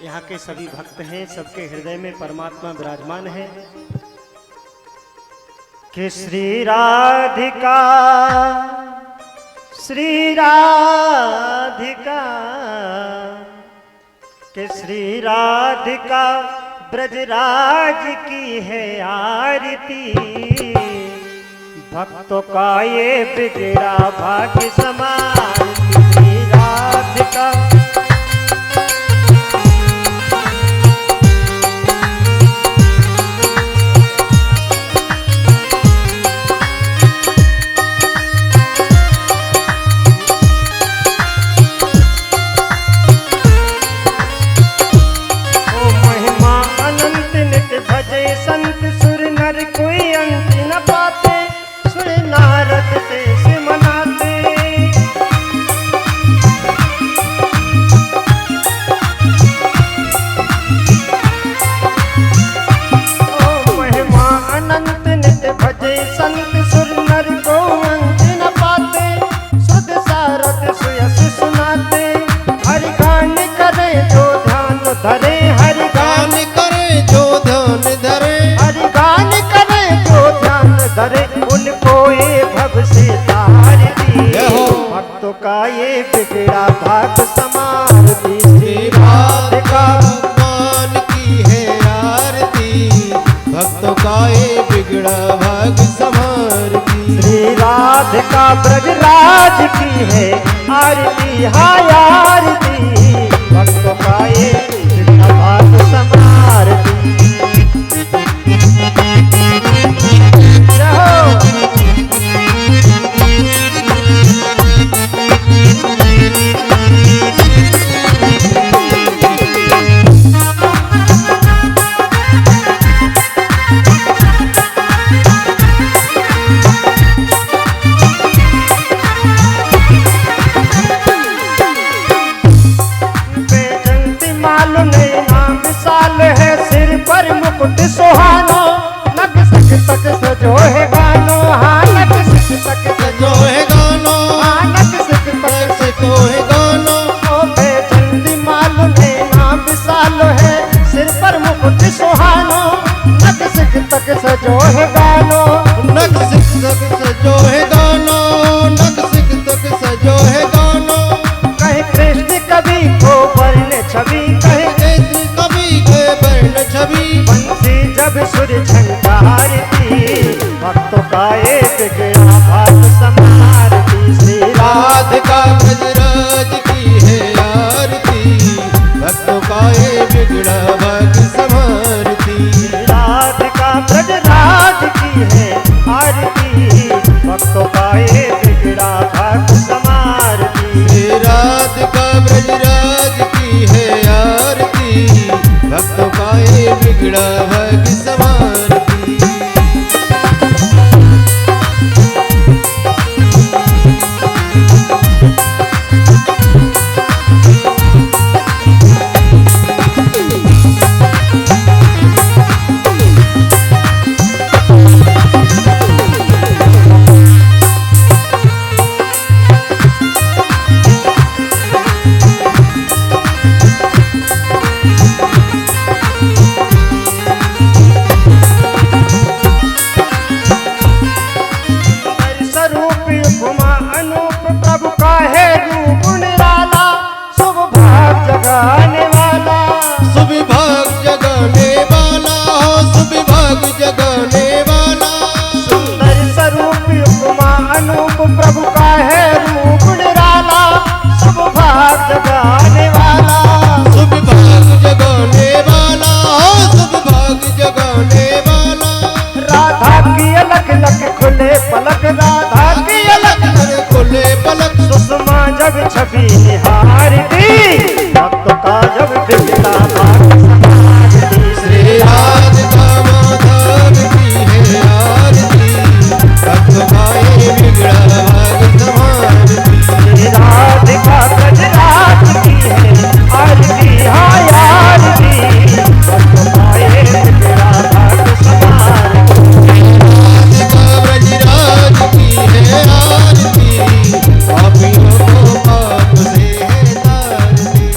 यहाँ के सभी भक्त हैं, सबके हृदय में परमात्मा विराजमान है कि श्री राधिका कि श्री राधिका ब्रजराज की है आरती। भक्तों का ये बिगड़ा भाग्य समारती। श्री राधिका संत सुर नर कोई अंत न पाते, सुर नारद से मनाते। ओ महिमा अनंत नित्य भजे संत सुर नर को अंत न पाते, सुध सारद सुयस सुनाते। हरि गान करे जो ध्यान धरे, हरि गान करे जो ध्यान धरे, धरे उनको ये भव से तार दी। भक्तों का ये बिगड़ा भाग समारती। श्री राधिका भगवान की है आरती। भक्तों का ये बिगड़ा भाग समारती। श्री राधिका ब्रजराज की है आरती। हाय आरती। भक्तों का ये बिगड़ा भाग समारती। सुहानो नग सक तक सजो है गानो। हाँ नग सक तक सजो है गानो। हाँ नग सक तक सजो है गानो। ओ बेचंदी मालूम है नाम विशाल है, सिर पर मुकुट सुहानो। नग सक तक सजो है गानो। नग सक तक सजो है गानो। नग सक तक सजो है गानो। कहे कृष्ण कवि को वर्ण छवि, कहे कृष्ण कवि को वर्ण छवि। जब सुर झंकारती भक्तों का ये बिगड़ा भाग समारती। श्री राधिका ब्रजराज की है आरती। भक्तों का ये बिगड़ा भाग समारती। राधिका ब्रजराज की है आरती। भक्तों का ये बिगड़ा भाग समारती। श्री राधिका ब्रजराज की है आरती। भक्तों का ये बिगड़ा भाग समारती। जगाने वाला सुविभाग जगाने वाला, सुविभाग जगाने वाला। सुंदर स्वरूप उपमा अनूप प्रभु का है रूप निराला। सुविभाग जगाने वाला, सुविभाग जगाने वाला, सुविभाग जगाने वाला। राधा की अलग अलग खुले पलक, राधा की अलग अलग खुले पलक। सुषमा जब छवि निहारती भक्तों का जब बिगड़ा भाग समारती। श्री राधिका माधव की है आरती। भक्तों का ये बिगड़ा भाग समारती। श्री राधिका ब्रजराज की है आरती। हाय आरती। भक्तों का ये बिगड़ा भाग समारती। राधिका ब्रजराज की है आरती। पापियों को पाप से है तारती।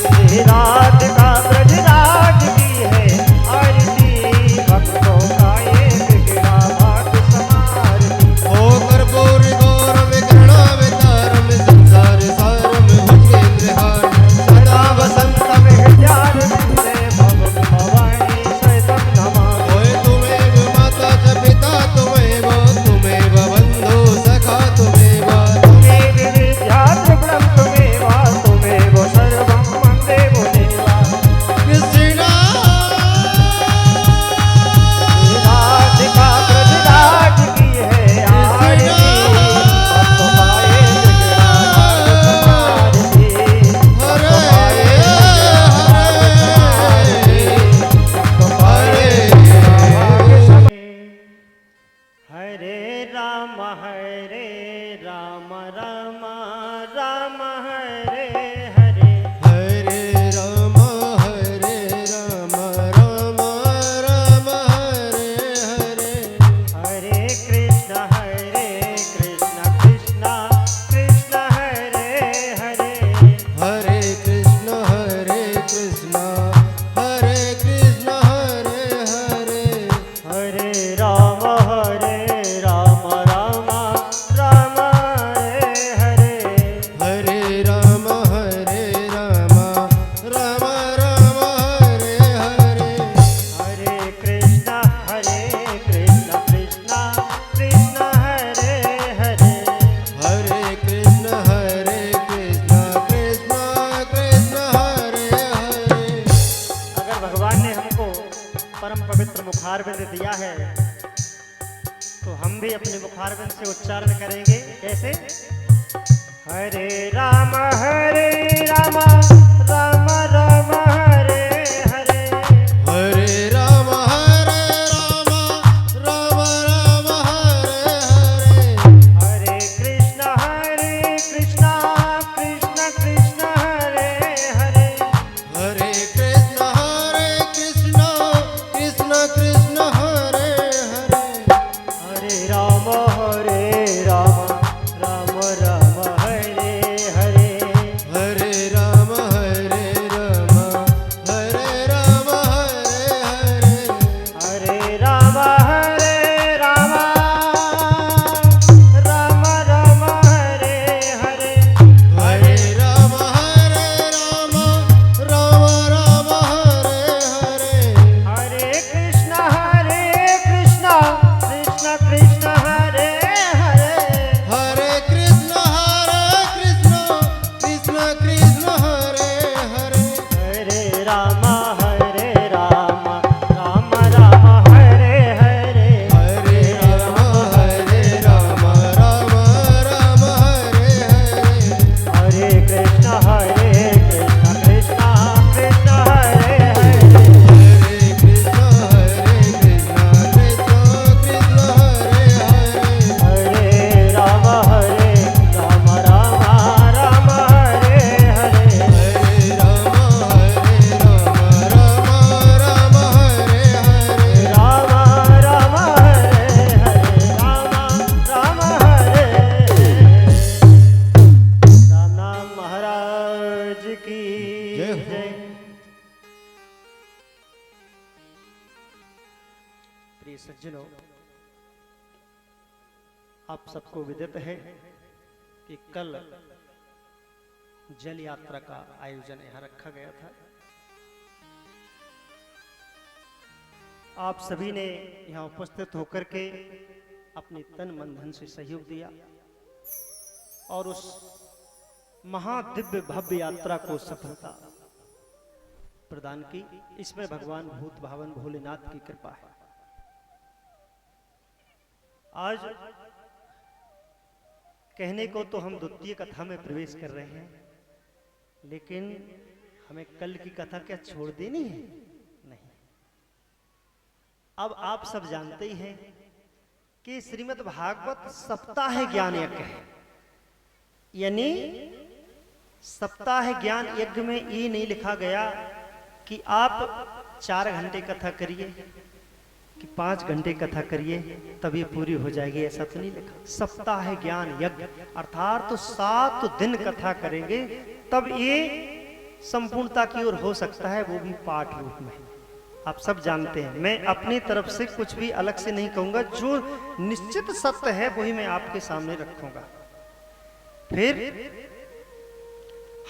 परम पवित्र मुखारबिंद दिया है, तो हम भी अपने मुखारबिंद से उच्चारण करेंगे। कैसे? हरे राम राम राम राम हरे हरे, हरे राम राम राम राम हरे हरे, हरे कृष्ण कृष्ण कृष्ण हरे हरे, हरे कृष्ण कृष्ण कृष्ण हरे हरे, हरे राम राम राम राम हरे हरे, हरे राम हरे राम हरे राम हरे हरे, हरे राम राम राम राम हरे हरे, हरे राम राम राम हरे हरे, हरे कृष्ण कृष्ण कृष्ण हरे हरे, हरे कृष्ण कृष्ण कृष्ण हरे हरे, हरे राम राम राम हरे हरे, हरे राम राम राम हरे हरे, हरे कृष्ण कृष्ण कृष्ण हरे हरे, हरे कृष्ण कृष्ण कृष्ण हरे हरे, हरे राम राम राम हरे हरे, हरे राम राम हरे हरे, राम राम हरे हरे, राम हरे राम नाम महाराज की जय हो। जय। प्रिय सज्जनों, आप सबको विदित है कि कल जल यात्रा का आयोजन यहाँ रखा गया था। आप सभी ने यहाँ उपस्थित होकर के अपने तन मन धन से सहयोग दिया और उस महादिव्य भव्य यात्रा को सफलता प्रदान की। इसमें भगवान भूत भावन भोलेनाथ की कृपा है। आज कहने को तो हम द्वितीय कथा में प्रवेश कर रहे हैं, लेकिन हमें कल की कथा क्या छोड़ देनी है? नहीं। अब आप सब जानते ही हैं कि श्रीमद् भागवत सप्ताह ज्ञान यज्ञ है, यानी सप्ताह ज्ञान यज्ञ में ये नहीं लिखा गया कि आप 4 घंटे कथा करिए कि 5 घंटे कथा करिए तब ये पूरी हो जाएगी, ऐसा तो नहीं लिखा। सप्ताह ज्ञान यज्ञ अर्थात तो 7 दिन कथा करेंगे तब ये संपूर्णता की ओर हो सकता है, वो भी पाठ रूप में। आप सब जानते हैं, मैं अपनी तरफ से कुछ भी अलग से नहीं कहूंगा, जो निश्चित सत्य है वही मैं आपके सामने रखूंगा। फिर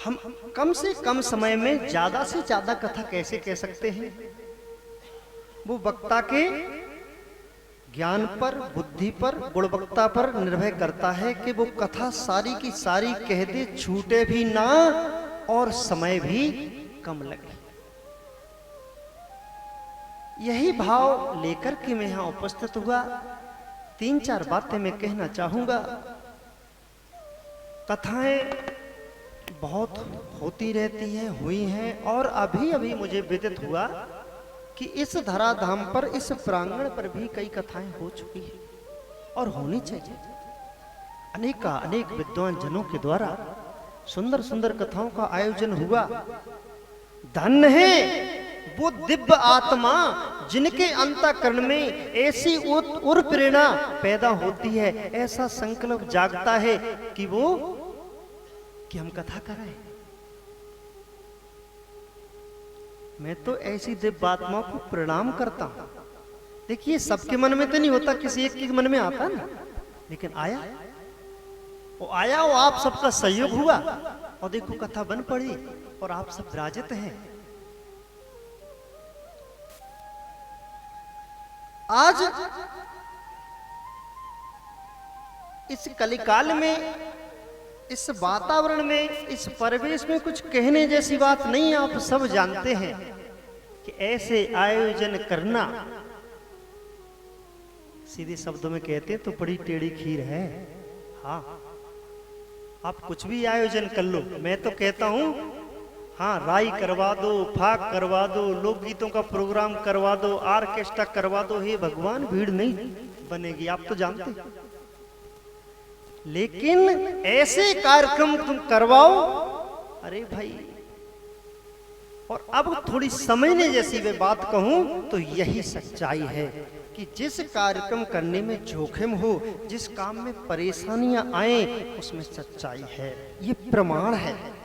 हम कम से कम समय में ज्यादा से ज्यादा कथा कैसे कह सकते हैं? वो वक्ता के ज्ञान पर, बुद्धि पर, गुणवत्ता पर निर्भर करता है कि वो कथा सारी की सारी कह दे, छूटे भी ना और समय भी कम लगे। यही भाव लेकर के मैं यहां उपस्थित हुआ। 3-4 बातें मैं कहना चाहूंगा। कथाएं बहुत होती रहती हैं, हुई हैं, और अभी अभी मुझे विदित हुआ कि इस धराधाम पर, इस प्रांगण पर भी कई कथाएं हो चुकी हैं और होनी चाहिए। अनेक विद्वान जनों के द्वारा सुंदर सुंदर कथाओं का आयोजन हुआ। धन्य है वो दिव्य आत्मा जिनके अंतःकरण में ऐसी उर प्रेरणा पैदा होती है, ऐसा संकल्प जागता है कि हम कथा करें। मैं तो ऐसी दिव्य आत्मा को प्रणाम करता हूं। देखिए, सबके मन में तो नहीं होता, किसी एक के मन में आता ना, लेकिन आया, वो आप सबका सहयोग हुआ और देखो कथा बन पड़ी और आप सब विराजित हैं। आज इस कलिकाल में, इस वातावरण में, इस परिवेश में कुछ कहने जैसी बात नहीं, आप सब जानते हैं कि ऐसे आयोजन करना, सीधे शब्दों में कहते तो बड़ी टेढ़ी खीर है। हाँ, आप कुछ भी आयोजन कर लो, मैं तो कहता हूं हाँ, राई करवा दो, फाक करवा दो, लोकगीतों का प्रोग्राम करवा दो, ऑर्केस्ट्रा करवा दो, हे भगवान भीड़ नहीं बनेगी, आप तो जानते हैं। लेकिन ऐसे कार्यक्रम तुम करवाओ, अरे भाई। और अब थोड़ी समझने जैसी मैं बात कहूं तो यही सच्चाई है कि जिस कार्यक्रम करने में जोखिम हो, जिस काम में परेशानियां आए, उसमें सच्चाई है, ये प्रमाण है।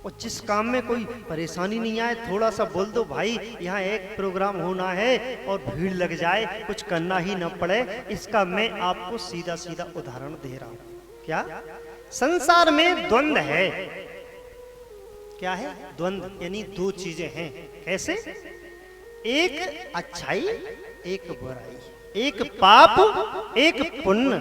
और जिस काम में कोई परेशानी नहीं आए, थोड़ा सा बोल दो भाई यहाँ एक प्रोग्राम होना है और भीड़ लग जाए, कुछ करना ही न पड़े, इसका मैं आपको सीधा सीधा उदाहरण दे रहा हूं। क्या संसार में द्वंद्व है? क्या है द्वंद्व? यानी दो चीजें हैं। कैसे? एक अच्छाई, एक बुराई, एक पाप, एक पुण्य,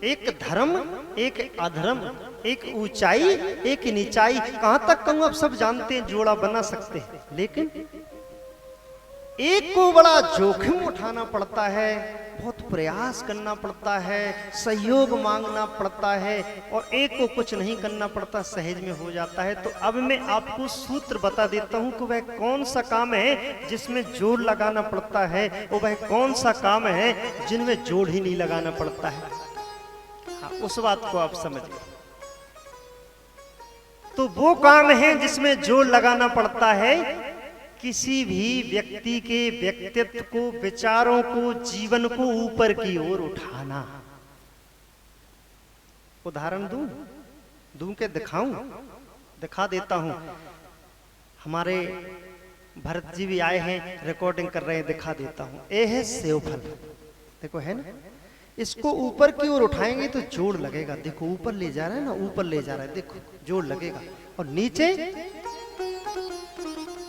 एक धर्म, एक अधर्म, एक ऊंचाई, एक नीचाई। कहां तक कहूं, आप सब जानते हैं, जोड़ा बना सकते हैं। लेकिन एक को बड़ा जोखिम उठाना पड़ता है, बहुत प्रयास करना पड़ता है, सहयोग मांगना पड़ता है, और एक को कुछ नहीं करना पड़ता, सहज में हो जाता है। तो अब मैं आपको सूत्र बता देता हूं कि वह कौन सा काम है जिसमें जोर लगाना पड़ता है, और वह कौन सा काम है जिनमें जोर ही नहीं लगाना पड़ता है। हाँ, उस बात को आप समझ लो। तो वो काम है जिसमें जोर लगाना पड़ता है किसी भी व्यक्ति के व्यक्तित्व को, विचारों को, जीवन को ऊपर की ओर उठाना। उदाहरण दूं के दिखाऊं? दिखा देता हूं। हमारे भरत जी भी आए हैं, रिकॉर्डिंग कर रहे हैं, दिखा देता हूं। ये है सेवफल, देखो है ना, इसको ऊपर की ओर उठाएंगे तो जोर लगेगा। देखो ऊपर ले जा रहा है ना, ऊपर ले जा रहा है, देखो जोर लगेगा। और नीचे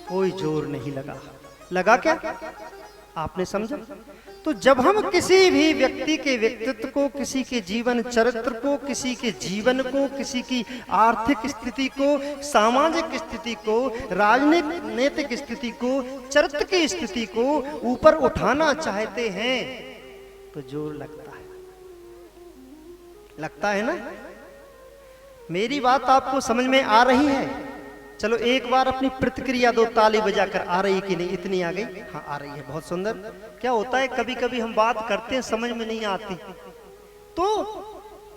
कोई जोर नहीं लगा। लगा क्या? आपने समझा? तो जब हम किसी भी व्यक्ति के व्यक्तित्व को, किसी के जीवन चरित्र को, किसी के जीवन को, किसी की आर्थिक स्थिति को, सामाजिक स्थिति को, राजनीतिक स्थिति को, चरित्र की स्थिति को ऊपर उठाना चाहते हैं तो जोर लगता है। लगता है ना? मेरी बात आपको समझ में आ रही है? चलो एक बार अपनी प्रतिक्रिया दो, ताली बजाकर। आ रही कि नहीं? इतनी आ गई? हाँ आ रही है, बहुत सुंदर। क्या होता है कभी कभी हम बात करते हैं, समझ में नहीं आती, तो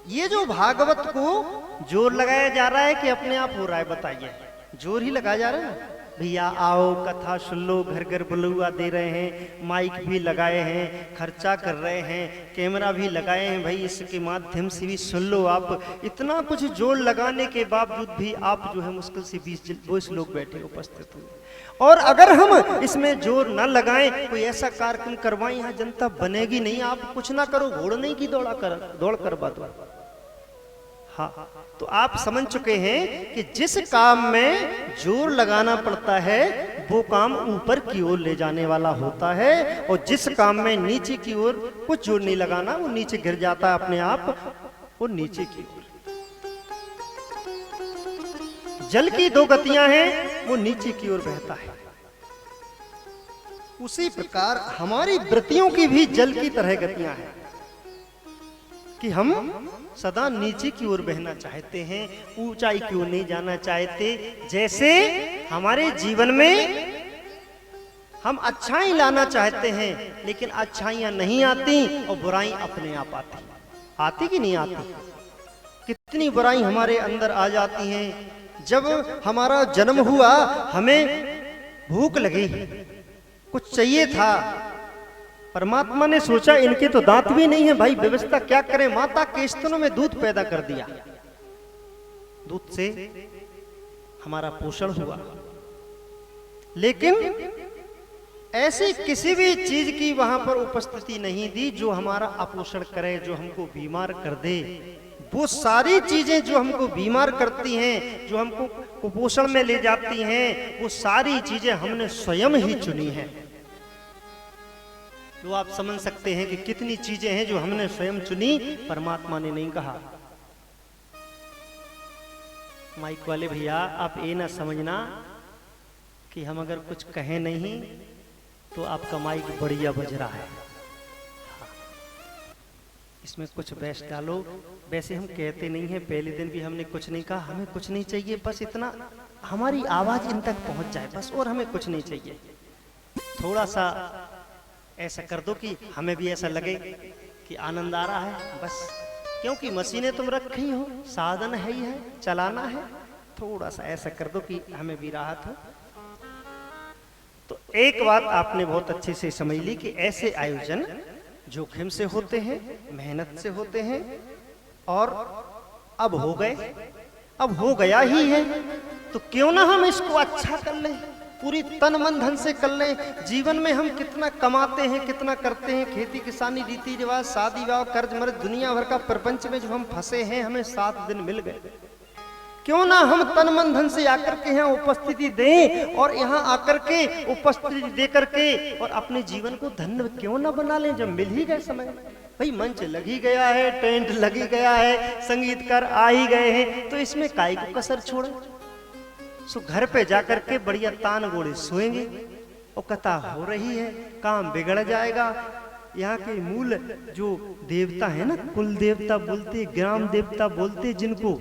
ये जो भागवत को जोर लगाया जा रहा है कि अपने आप हो रहा है, बताइए? जोर ही लगाया जा रहा है ना। भैया आओ, कथा सुन लो, घर घर बुलुआ दे रहे हैं, माइक भी लगाए हैं, खर्चा कर रहे हैं, कैमरा भी लगाए हैं, भाई इसके माध्यम से भी सुन लो आप। इतना कुछ जोर लगाने के बावजूद भी आप जो है मुश्किल से 20 लोग बैठे उपस्थित हुए। और अगर हम इसमें जोर न लगाएं, कोई ऐसा कार्यक्रम करवाएं, यहाँ जनता बनेगी नहीं। आप कुछ ना करो, घोड़ नहीं की दौड़ करवा दो। हाँ, तो आप समझ चुके हैं कि जिस काम में जोर लगाना पड़ता है वो काम ऊपर की ओर ले जाने वाला होता है, और जिस काम में नीचे की ओर कुछ जोर नहीं लगाना, वो नीचे गिर जाता है अपने आप, वो नीचे की ओर। जल की दो गतियां हैं, वो नीचे की ओर बहता है। उसी प्रकार हमारी वृत्तियों की भी जल की तरह गतियां हैं कि हम सदा नीचे की ओर बहना चाहते हैं, ऊंचाई की ओर नहीं जाना चाहते। जैसे हमारे जीवन में हम अच्छाई लाना चाहते हैं, लेकिन अच्छाइयां नहीं आती और बुराई अपने आप आती। आती कि नहीं आती? कितनी बुराई हमारे अंदर आ जाती हैं। जब हमारा जन्म हुआ, हमें भूख लगी, कुछ चाहिए था, परमात्मा ने सोचा इनके तो दांत भी नहीं है, भाई व्यवस्था क्या करें। माता के स्तनों में दूध पैदा कर दिया, दूध से हमारा पोषण हुआ। लेकिन ऐसी किसी भी चीज की वहां पर उपस्थिति नहीं दी जो हमारा अपोषण करे, जो हमको बीमार कर दे। वो सारी चीजें जो हमको बीमार करती हैं, जो हमको कुपोषण में ले जाती हैं, वो सारी चीजें हमने स्वयं ही चुनी हैं। तो आप समझ सकते हैं कि कितनी चीजें हैं जो हमने स्वयं चुनी, परमात्मा ने नहीं कहा। माइक वाले भैया, आप ये ना समझना कि हम अगर कुछ कहें नहीं तो आपका माइक बढ़िया बज रहा है, इसमें कुछ बेस्ट डालो। वैसे हम कहते नहीं हैं, पहले दिन भी हमने कुछ नहीं कहा, हमें कुछ नहीं चाहिए, बस इतना हमारी आवाज इन तक पहुंच जाए बस, और हमें कुछ नहीं चाहिए। थोड़ा सा ऐसा कर दो कि हमें भी ऐसा लगे कि आनंद आ रहा है बस, क्योंकि मशीनें तुम रखी हो, साधन है ही है, चलाना है। थोड़ा सा ऐसा कर दो कि हमें भी राहत हो। तो एक बात आपने बहुत अच्छे से समझ ली कि ऐसे आयोजन जोखिम से होते हैं, मेहनत से होते हैं, और अब हो गए, अब हो गया ही है, तो क्यों ना हम इसको अच्छा कर लें, पूरी तन मन धन से कर लें। जीवन में हम कितना कमाते हैं, कितना करते हैं, खेती किसानी, रीति रिवाज, शादी विवाह, कर्ज मर्ज, दुनिया भर का प्रपंच में जो हम फंसे हैं, हमें 7 दिन मिल गए। क्यों ना हम तन मन धन से आकर के यहाँ उपस्थिति दें, और यहाँ आकर के उपस्थिति दे करके और अपने जीवन को धन्य क्यों ना बना लें, जब मिल ही गए समय। भाई मंच लग ही गया है, टेंट लग ही गया है, संगीतकार आ ही गए हैं, तो इसमें काहे को कसर छोड़े। सो घर पे जाकर के बढ़िया तान गोड़े सोएंगे, और कथा हो रही है, काम बिगड़ जाएगा। यहाँ के मूल जो देवता है ना, कुल देवता बोलते, ग्राम देवता बोलते जिनको,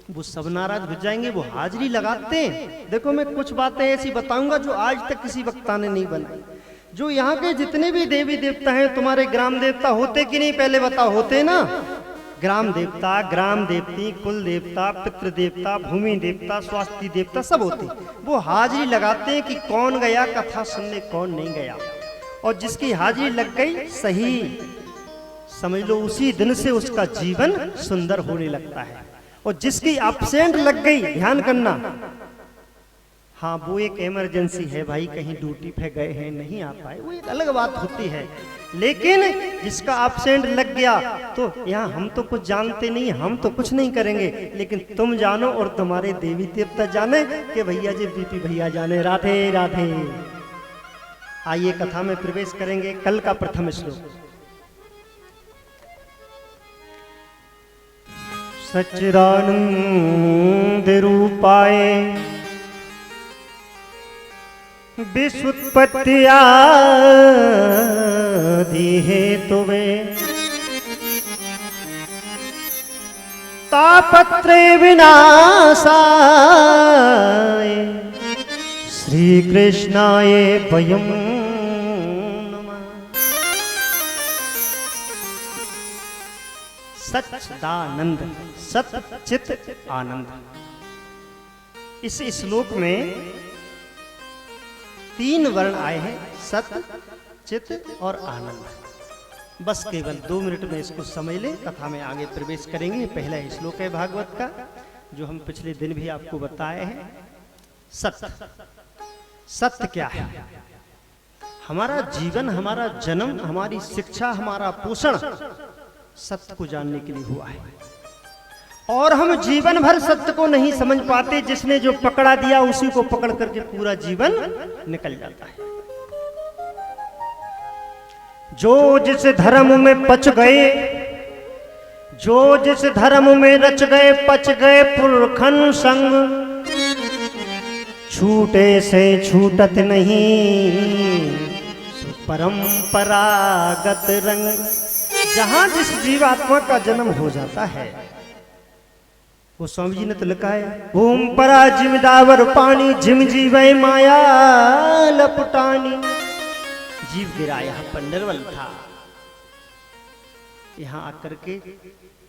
वो सब नाराज हो जाएंगे, वो हाजिरी लगाते हैं। देखो मैं कुछ बातें ऐसी बताऊंगा जो आज तक किसी वक्ता ने नहीं बनाई। जो यहाँ के जितने भी देवी देवता हैं, तुम्हारे ग्राम देवता होते कि नहीं, पहले बताओ, होते ना? ग्राम देवता, ग्राम देवती, कुल देवता, पितृ देवता, भूमि देवता, स्वास्थ्य देवता, सब होते। वो हाजिरी लगाते हैं कि कौन गया कथा सुनने, कौन नहीं गया, और जिसकी हाजिरी लग गई, सही समझ लो उसी दिन से उसका जीवन सुंदर होने लगता है। और जिसकी एब्सेंट लग गई, ध्यान करना, हाँ वो एक इमरजेंसी है भाई, कहीं ड्यूटी पे गए हैं, नहीं आ पाए, वो एक अलग बात होती है। लेकिन जिसका एब्सेंट लग गया, तो यहाँ हम तो कुछ जानते नहीं, हम तो कुछ नहीं करेंगे, लेकिन तुम जानो और तुम्हारे देवी देवता जाने कि भैया जी बीपी भैया जाने। राधे राधे। आइए कथा में प्रवेश करेंगे। कल का प्रथम श्लोक। सच्चिदानंद रूपाय विश्वोत्पत्ति आदि हेतुवे तापत्रय विनाशाय श्री कृष्णाय वयं नमः। सच्चिदानंद, सच्चित आनंद। इस श्लोक में 3 वर्ण आए हैं, सत, चित और आनंद। बस केवल 2 मिनट में इसको समझ ले, कथा में आगे प्रवेश करेंगे। पहला श्लोक है भागवत का, जो हम पिछले दिन भी आपको बताए हैं। सत्य, सत्य क्या है? हमारा जीवन, हमारा जन्म, हमारी शिक्षा, हमारा पोषण सत्य को जानने के लिए हुआ है, और हम जीवन भर सत्य को नहीं समझ पाते। जिसने जो पकड़ा दिया उसी को पकड़ करके पूरा जीवन निकल जाता है। जो जिस धर्म में पच गए, जो जिस धर्म में रच गए, पच गए पुरखन संग, छूटे से छूटत नहीं परंपरागत रंग। जहां जिस जीवात्मा का जन्म हो जाता है, वो स्वामी जी ने तो लिखा है, ओम परा जिमदावर पानी, जिम जीवे माया लपटानी। जीव गिरा यहाँ पर निर्बल था, यहाँ आकर के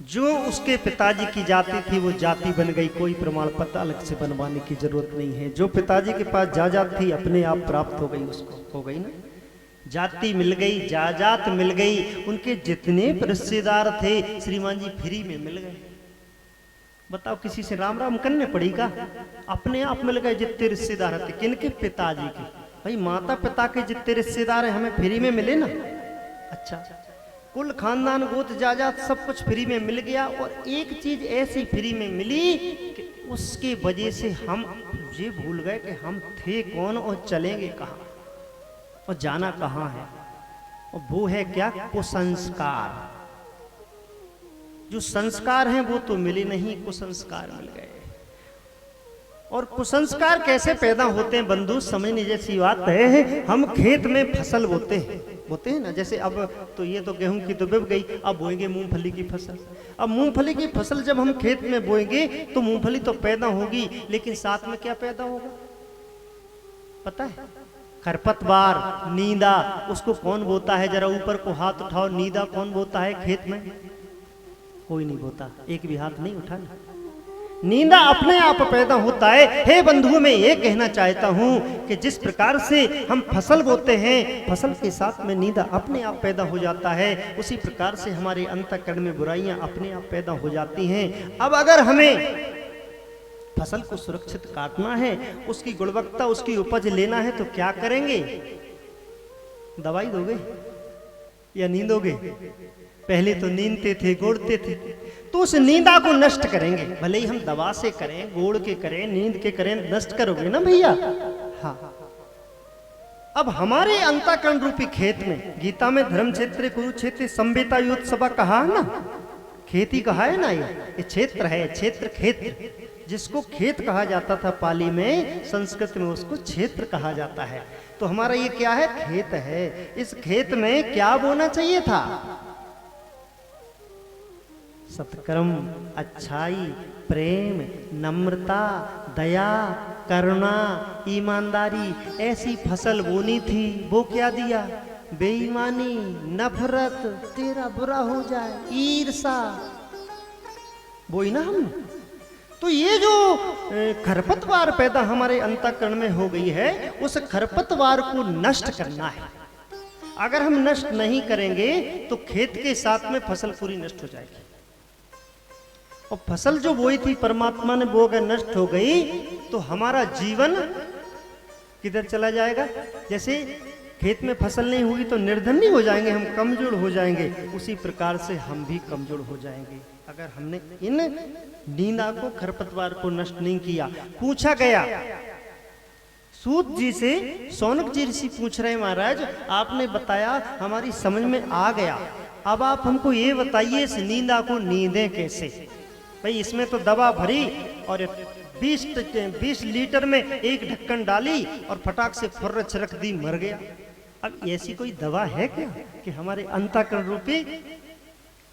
जो उसके पिताजी की जाति थी वो जाति बन गई। कोई प्रमाण पत्र अलग से बनवाने की जरूरत नहीं है। जो पिताजी के पास जायदाद थी अपने आप प्राप्त हो गई, उसको हो गई ना, जाति मिल गई, जायदाद मिल गई। उनके जितने रिश्तेदार थे श्रीमान जी फ्री में मिल गए। बताओ किसी से राम राम करने पड़ेगा, अपने आप मिल गए जितने रिश्तेदार थे। किनके? पिताजी के। भाई माता पिता के जितने रिश्तेदार हैं हमें फ्री में मिले ना। अच्छा, कुल खानदान गोत्र जायदाद सब कुछ फ्री में मिल गया। और एक चीज ऐसी फ्री में मिली कि उसके वजह से हम ये भूल गए कि हम थे कौन और चलेंगे कहाँ और जाना कहाँ है। और वो है क्या? कुसंस्कार। जो संस्कार हैं वो तो मिले नहीं, कुसंस्कार मिल गए। और कुसंस्कार कैसे पैदा होते हैं बंधु, समझने जैसी बात है। हम खेत में फसल बोते हैं ना, जैसे अब तो ये तो गेहूं की तो बिक गई, अब बोएंगे मूंगफली की फसल। अब मूंगफली की फसल जब हम खेत में बोएंगे तो मूंगफली तो पैदा होगी, लेकिन साथ में क्या पैदा होगा पता है? खरपतवार, नींदा। उसको कौन बोता है? जरा ऊपर को हाथ उठाओ, नींदा कौन बोता है खेत में? कोई नहीं बोता, एक भी हाथ नहीं उठाना। नींदा अपने आप पैदा होता है। हे बंधुओं, मैं ये कहना चाहता हूँ कि जिस प्रकार से हम फसल बोते हैं, फसल के साथ में नींदा अपने आप पैदा हो जाता है, उसी प्रकार से हमारे अंतःकरण में बुराइयां अपने आप पैदा हो जाती हैं। अब अगर हमें फसल को सुरक्षित काटना है, उसकी गुणवत्ता, उसकी उपज लेना है, तो क्या करेंगे? दवाई दोगे या नींदोगे? पहले तो नींदते थे, गोड़ते थे, तो उस नींदा को नष्ट करेंगे। भले ही हम दवा से करें, गोड़ के करें, नींद के करें, नष्ट करोगे ना भैया। हाँ, अब हमारे अंतःकरण रूपी खेत में, गीता में धर्म क्षेत्र कुरुक्षेत्र संवेता युद्ध सभा कहा है ना, खेती कहा है ना, ये क्षेत्र है, क्षेत्र क्षेत्र। जिसको खेत कहा जाता था पाली में, संस्कृत में उसको क्षेत्र कहा जाता है। तो हमारा ये क्या है? खेत है। इस खेत में क्या बोना चाहिए था? सत्कर्म, अच्छाई, प्रेम, नम्रता, दया, करुणा, ईमानदारी, ऐसी फसल बोनी थी। वो क्या दिया? बेईमानी, नफरत, तेरा बुरा हो जाए, ईर्षा, बोई ना हम। तो ये जो खरपतवार पैदा हमारे अंतःकरण में हो गई है, उस खरपतवार को नष्ट करना है। अगर हम नष्ट नहीं करेंगे तो खेत के साथ में फसल पूरी नष्ट हो जाएगी। और फसल जो बोई थी परमात्मा ने वो अगर नष्ट हो गई तो हमारा जीवन किधर चला जाएगा? जैसे खेत में फसल नहीं होगी तो निर्धनी हो जाएंगे, हम कमजोर हो जाएंगे, उसी प्रकार से हम भी कमजोर हो जाएंगे अगर हमने इन नींदा को, खरपतवार को नष्ट नहीं किया। पूछा गया सूत जी से, शौनक जी ऋषि पूछ रहे महाराज, आपने बताया, हमारी समझ में आ गया, अब आप हमको ये बताइए इस नींदा को नींदें कैसे? भाई इसमें तो दवा भरी और 20 लीटर में एक ढक्कन डाली और फटाक से फुर्र छिड़क दी, मर गया। अब ऐसी कोई दवा है क्या कि हमारे अंतःकरण रूपी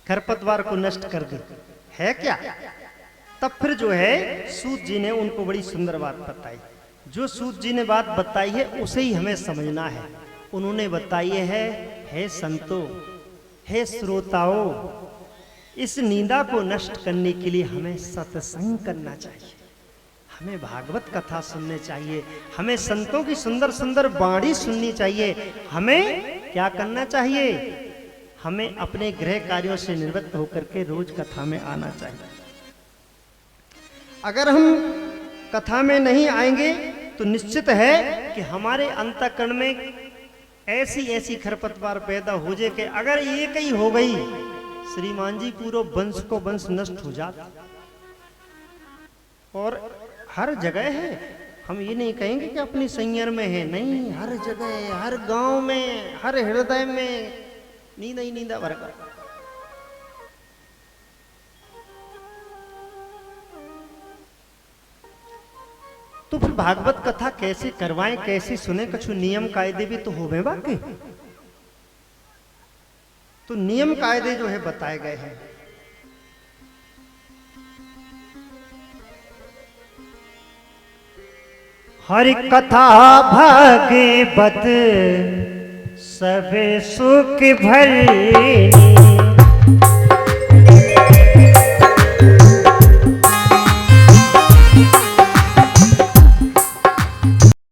खरपतवार को नष्ट कर दे? है क्या? तब फिर जो है सूत जी ने उनको बड़ी सुंदर बात बताई। जो सूत जी ने बात बताई है उसे ही हमें समझना है। उन्होंने बताई है, हे संतो, हे श्रोताओ, इस नींदा को नष्ट करने के लिए हमें सत्संग करना चाहिए, हमें भागवत कथा सुनने चाहिए, हमें संतों की सुंदर सुंदर वाणी सुननी चाहिए। हमें क्या करना चाहिए? हमें अपने गृह कार्यों से निवृत्त होकर के रोज कथा में आना चाहिए। अगर हम कथा में नहीं आएंगे तो निश्चित है कि हमारे अंतःकरण में ऐसी ऐसी खरपतवार पैदा हो जाए कि अगर एक ही हो गई श्रीमान जी, पूरा वंश को वंश नष्ट हो जाता। और हर जगह है, हम ये नहीं कहेंगे कि अपनी संयर में है, नहीं, हर जगह, हर गांव में, हर हृदय में नींदा ही नींदा भर कर। तो फिर भागवत कथा कैसे करवाएं, कैसे सुने? कुछ नियम कायदे भी तो होवे बाकी। तो नियम कायदे जो है बताए गए हैं। हरि कथा भागवत सबे सुख भरी,